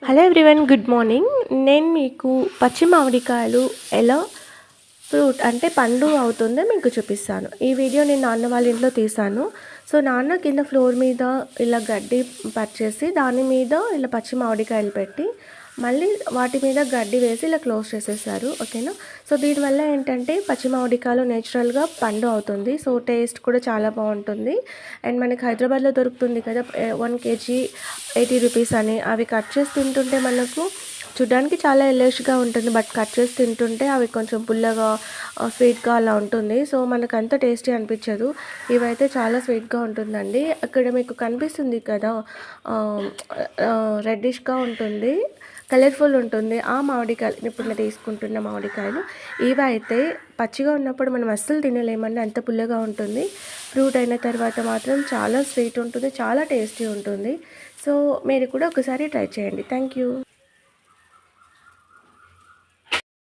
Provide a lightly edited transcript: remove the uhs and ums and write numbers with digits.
Hello everyone, good morning. నేను మీకు పచ్చి మామిడికాయలు ఎలా ఫ్రూట్ అంటే పండు అవుతుందో మీకు చూపిస్తాను. ఈ వీడియో నేను నాన్న వాళ్ళ ఇంట్లో తీసాను. సో నాన్న కింద ఫ్లోర్ మీద ఇలా గడ్డి పరిచేసి దాని మీద ఇలా పచ్చి మామిడికాయలు పెట్టి మళ్ళీ వాటి మీద గడ్డి వేసి ఇలా క్లోజ్ చేసేసారు. ఓకేనా. సో దీనివల్ల ఏంటంటే పచ్చి మామిడికాయలు నేచురల్గా పండు అవుతుంది. సో టేస్ట్ కూడా చాలా బాగుంటుంది. అండ్ మనకి హైదరాబాద్లో దొరుకుతుంది కదా 1 కేజీ 80 రూపీస్ అని. అవి కట్ చేసి తింటుంటే మనకు చూడ్డానికి చాలా ఎల్లోష్గా ఉంటుంది, బట్ కట్ చేసి తింటుంటే అవి కొంచెం పుల్లగా స్వీట్గా అలా ఉంటుంది. సో మనకు అంత టేస్టీ అనిపించదు. ఇవైతే చాలా స్వీట్గా ఉంటుందండి. అక్కడ మీకు కనిపిస్తుంది కదా, రెడ్డిష్గా ఉంటుంది, కలర్ఫుల్ ఉంటుంది. ఆ మామిడికాయలు ఇప్పుడు నేను తీసుకుంటున్న మామిడికాయలు ఇవైతే పచ్చిగా ఉన్నప్పుడు మనం అస్సలు తినలేమండి, అంత పుల్లగా ఉంటుంది. ఫ్రూట్ అయిన తర్వాత మాత్రం చాలా స్వీట్ ఉంటుంది, చాలా టేస్టీ ఉంటుంది. సో మీరు కూడా ఒకసారి ట్రై చేయండి. Thank you.